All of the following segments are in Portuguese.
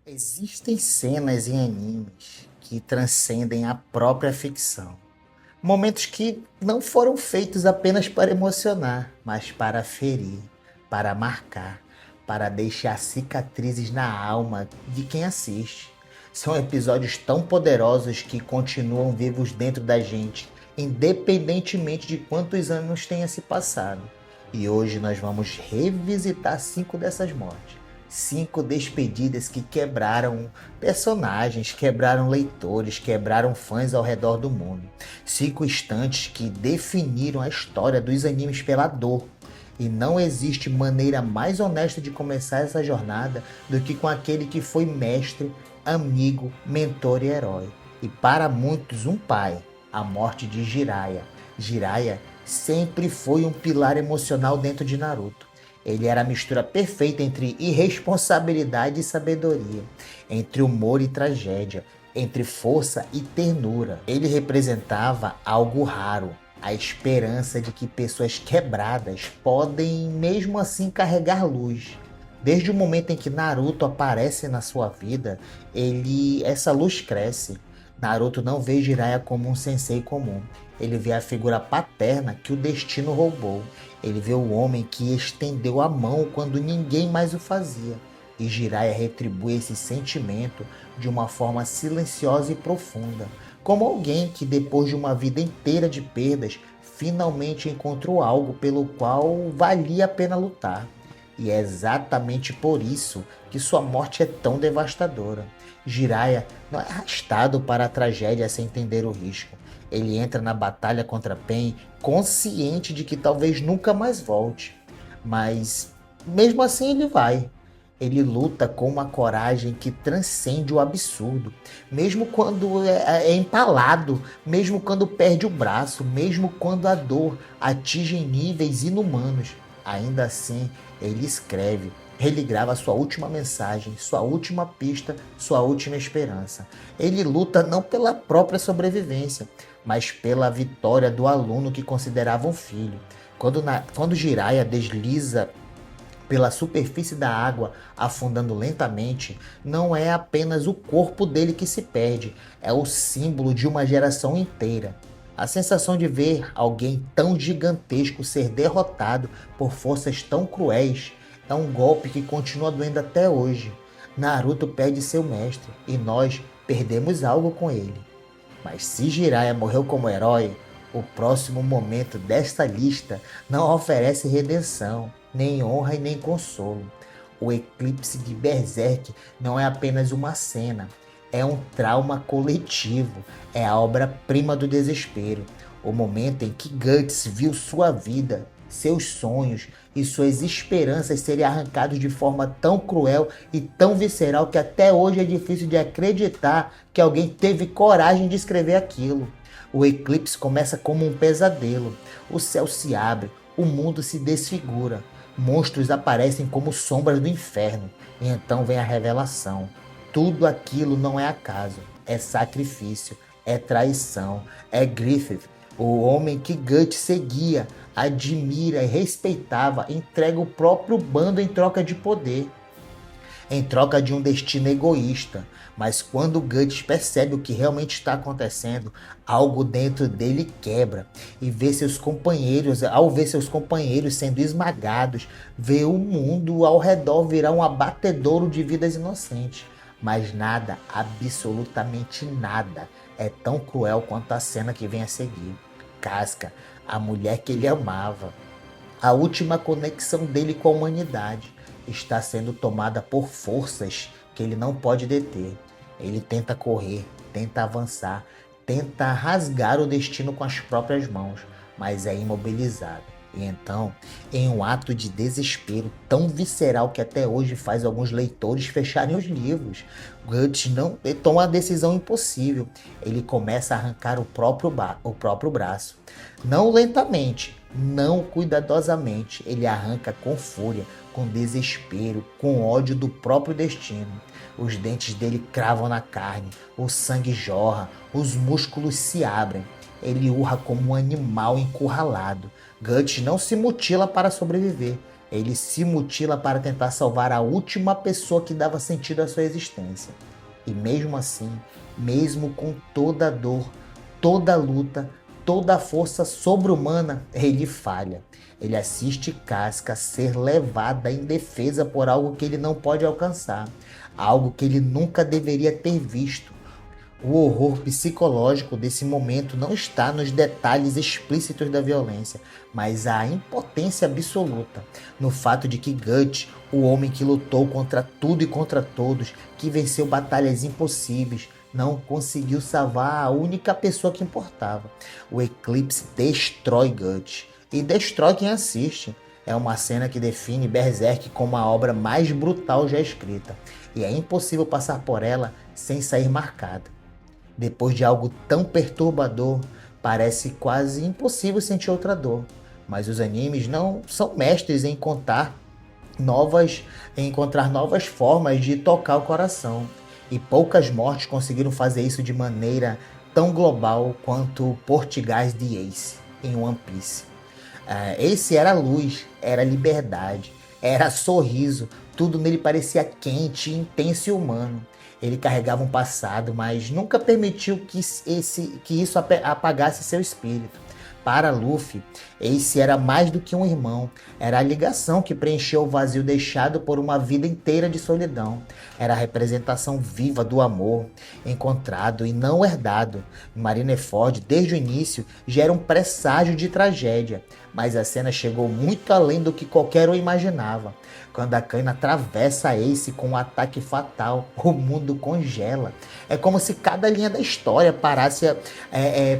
Existem cenas em animes que transcendem a própria ficção. Momentos que não foram feitos apenas para emocionar, mas para ferir, para marcar, para deixar cicatrizes na alma de quem assiste. São episódios tão poderosos que continuam vivos dentro da gente, independentemente de quantos anos tenha se passado. E hoje nós vamos revisitar 5 dessas mortes. 5 despedidas que quebraram personagens, quebraram leitores, quebraram fãs ao redor do mundo. 5 instantes que definiram a história dos animes pela dor. E não existe maneira mais honesta de começar essa jornada do que com aquele que foi mestre, amigo, mentor e herói. E para muitos, um pai. A morte de Jiraiya. Jiraiya sempre foi um pilar emocional dentro de Naruto. Ele era a mistura perfeita entre irresponsabilidade e sabedoria, entre humor e tragédia, entre força e ternura. Ele representava algo raro, a esperança de que pessoas quebradas podem mesmo assim carregar luz. Desde o momento em que Naruto aparece na sua vida, essa luz cresce. Naruto não vê Jiraiya como um sensei comum. Ele vê a figura paterna que o destino roubou. Ele vê o homem que estendeu a mão quando ninguém mais o fazia. E Jiraiya retribui esse sentimento de uma forma silenciosa e profunda, como alguém que depois de uma vida inteira de perdas, finalmente encontrou algo pelo qual valia a pena lutar. E é exatamente por isso que sua morte é tão devastadora. Jiraiya não é arrastado para a tragédia sem entender o risco. Ele entra na batalha contra Pain consciente de que talvez nunca mais volte. Mas mesmo assim ele vai. Ele luta com uma coragem que transcende o absurdo. Mesmo quando é empalado, mesmo quando perde o braço, mesmo quando a dor atinge níveis inumanos. Ainda assim, ele escreve, ele grava sua última mensagem, sua última pista, sua última esperança. Ele luta não pela própria sobrevivência, mas pela vitória do aluno que considerava um filho. Quando Jiraiya desliza pela superfície da água, afundando lentamente, não é apenas o corpo dele que se perde, é o símbolo de uma geração inteira. A sensação de ver alguém tão gigantesco ser derrotado por forças tão cruéis é um golpe que continua doendo até hoje. Naruto perde seu mestre e nós perdemos algo com ele. Mas se Jiraiya morreu como herói, o próximo momento desta lista não oferece redenção, nem honra e nem consolo. O eclipse de Berserk não é apenas uma cena, é um trauma coletivo, é a obra-prima do desespero. O momento em que Guts viu sua vida, seus sonhos e suas esperanças serem arrancados de forma tão cruel e tão visceral que até hoje é difícil de acreditar que alguém teve coragem de escrever aquilo. O eclipse começa como um pesadelo. O céu se abre, o mundo se desfigura. Monstros aparecem como sombras do inferno. E então vem a revelação. Tudo aquilo não é acaso, é sacrifício, é traição, é Griffith, o homem que Guts seguia, admira e respeitava, entrega o próprio bando em troca de poder, em troca de um destino egoísta. Mas quando Guts percebe o que realmente está acontecendo, algo dentro dele quebra e ao ver seus companheiros sendo esmagados, vê o mundo ao redor virar um abatedouro de vidas inocentes. Mas nada, absolutamente nada, é tão cruel quanto a cena que vem a seguir. Casca, a mulher que ele amava, a última conexão dele com a humanidade, está sendo tomada por forças que ele não pode deter. Ele tenta correr, tenta avançar, tenta rasgar o destino com as próprias mãos, mas é imobilizado. E então, em um ato de desespero tão visceral que até hoje faz alguns leitores fecharem os livros, Guts não toma a decisão impossível. Ele começa a arrancar o próprio braço. Não lentamente, não cuidadosamente, ele arranca com fúria, com desespero, com ódio do próprio destino. Os dentes dele cravam na carne, o sangue jorra, os músculos se abrem. Ele urra como um animal encurralado. Guts não se mutila para sobreviver. Ele se mutila para tentar salvar a última pessoa que dava sentido à sua existência. E mesmo assim, mesmo com toda a dor, toda a luta, toda a força sobre-humana, ele falha. Ele assiste Casca ser levada em defesa por algo que ele não pode alcançar, algo que ele nunca deveria ter visto. O horror psicológico desse momento não está nos detalhes explícitos da violência, mas a impotência absoluta, no fato de que Gut, o homem que lutou contra tudo e contra todos, que venceu batalhas impossíveis, não conseguiu salvar a única pessoa que importava. O eclipse destrói Gut e destrói quem assiste. É uma cena que define Berserk como a obra mais brutal já escrita, e é impossível passar por ela sem sair marcado. Depois de algo tão perturbador, parece quase impossível sentir outra dor. Mas os animes não são mestres em encontrar novas formas de tocar o coração. E poucas mortes conseguiram fazer isso de maneira tão global quanto o Portgás de Ace em One Piece. Ace era luz, era liberdade, era sorriso, tudo nele parecia quente, intenso e humano. Ele carregava um passado, mas nunca permitiu que isso apagasse seu espírito. Para Luffy, Ace era mais do que um irmão. Era a ligação que preencheu o vazio deixado por uma vida inteira de solidão. Era a representação viva do amor, encontrado e não herdado. Marineford, desde o início, já era um presságio de tragédia. Mas a cena chegou muito além do que qualquer um imaginava. Quando a Akainu atravessa Ace com um ataque fatal, o mundo congela. É como se cada linha da história parasse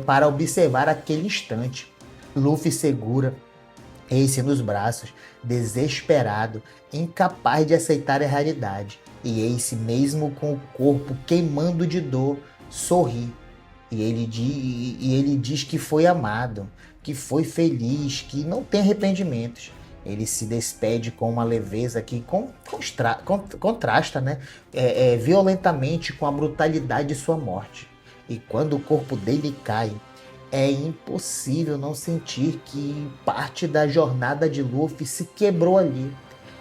para observar aquele instante. Luffy segura Ace nos braços, desesperado, incapaz de aceitar a realidade. E Ace, mesmo com o corpo queimando de dor, sorri. E ele diz que foi amado, que foi feliz, que não tem arrependimentos. Ele se despede com uma leveza que contrasta, né? Violentamente com a brutalidade de sua morte. E quando o corpo dele cai, é impossível não sentir que parte da jornada de Luffy se quebrou ali.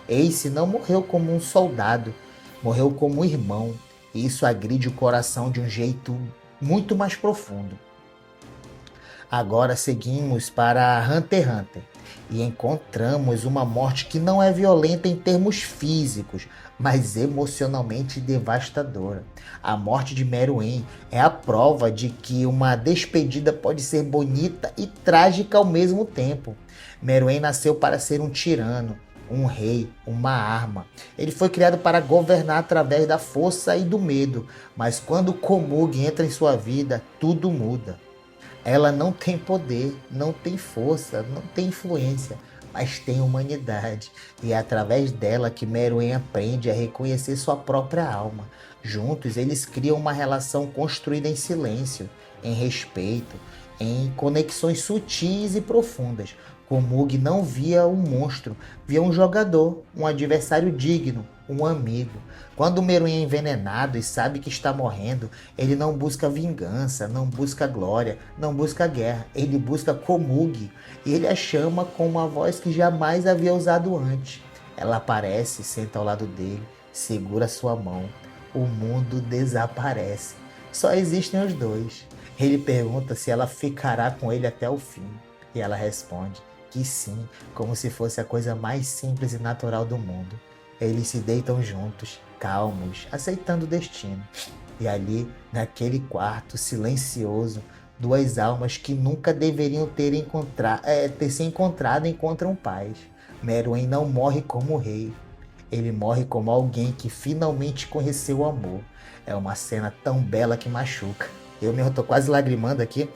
Ace não morreu como um soldado, morreu como um irmão. E isso agride o coração de um jeito muito mais profundo. Agora seguimos para Hunter x Hunter e encontramos uma morte que não é violenta em termos físicos, mas emocionalmente devastadora. A morte de Meruem é a prova de que uma despedida pode ser bonita e trágica ao mesmo tempo. Meruem nasceu para ser um tirano, um rei, uma arma. Ele foi criado para governar através da força e do medo, mas quando Komugi entra em sua vida, tudo muda. Ela não tem poder, não tem força, não tem influência, mas tem humanidade. E é através dela que Meruem aprende a reconhecer sua própria alma. Juntos, eles criam uma relação construída em silêncio, em respeito, em conexões sutis e profundas. Komugi não via um monstro, via um jogador, um adversário digno, um amigo. Quando Meruem é envenenado e sabe que está morrendo, ele não busca vingança, não busca glória, não busca guerra. Ele busca Komugi e ele a chama com uma voz que jamais havia usado antes. Ela aparece, senta ao lado dele, segura sua mão. O mundo desaparece. Só existem os dois. Ele pergunta se ela ficará com ele até o fim. E ela responde que sim, como se fosse a coisa mais simples e natural do mundo. Eles se deitam juntos, calmos, aceitando o destino. E ali, naquele quarto silencioso, duas almas que nunca deveriam ter se encontrado encontram paz. Meruem não morre como rei. Ele morre como alguém que finalmente conheceu o amor. É uma cena tão bela que machuca. Eu mesmo tô quase lagrimando aqui.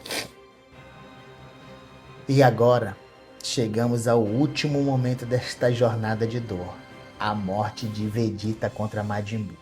E agora, chegamos ao último momento desta jornada de dor. A morte de Vegeta contra Majin Buu.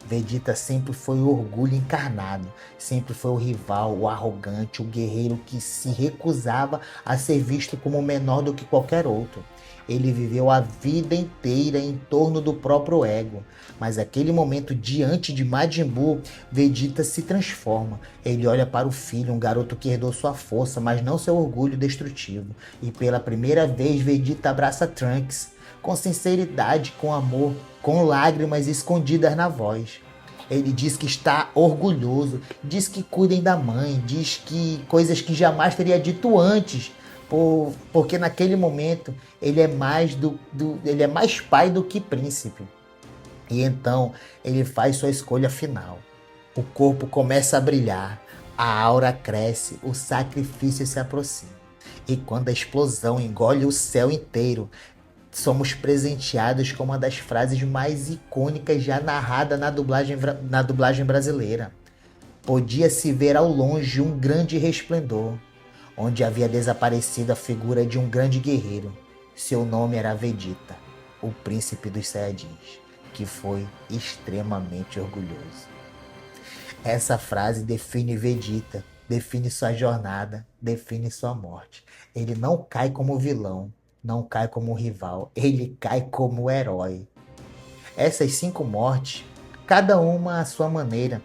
Vegeta sempre foi o orgulho encarnado, sempre foi o rival, o arrogante, o guerreiro que se recusava a ser visto como menor do que qualquer outro. Ele viveu a vida inteira em torno do próprio ego, mas aquele momento diante de Majin Buu, Vegeta se transforma. Ele olha para o filho, um garoto que herdou sua força, mas não seu orgulho destrutivo. E pela primeira vez Vegeta abraça Trunks. com sinceridade, com amor, com lágrimas escondidas na voz. Ele diz que está orgulhoso, diz que cuidem da mãe, diz que coisas que jamais teria dito antes, porque naquele momento ele é ele é mais pai do que príncipe. E então ele faz sua escolha final. O corpo começa a brilhar, a aura cresce, o sacrifício se aproxima. E quando a explosão engole o céu inteiro, somos presenteados com uma das frases mais icônicas já narrada na dublagem brasileira. Podia-se ver ao longe um grande resplendor, onde havia desaparecido a figura de um grande guerreiro. Seu nome era Vegeta, o príncipe dos Saiyajins, que foi extremamente orgulhoso. Essa frase define Vegeta, define sua jornada, define sua morte. Ele não cai como vilão, não cai como rival, ele cai como herói. Essas 5 mortes, cada uma à sua maneira,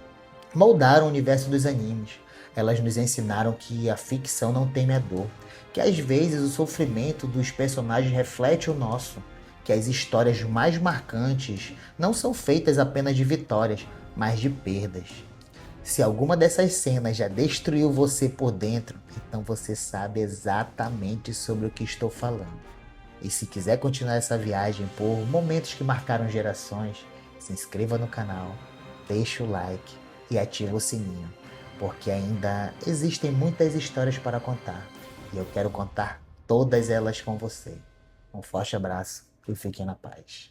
moldaram o universo dos animes. Elas nos ensinaram que a ficção não teme a dor, que às vezes o sofrimento dos personagens reflete o nosso, que as histórias mais marcantes não são feitas apenas de vitórias, mas de perdas. Se alguma dessas cenas já destruiu você por dentro, então você sabe exatamente sobre o que estou falando. E se quiser continuar essa viagem por momentos que marcaram gerações, se inscreva no canal, deixe o like e ative o sininho, porque ainda existem muitas histórias para contar e eu quero contar todas elas com você. Um forte abraço e fiquem na paz.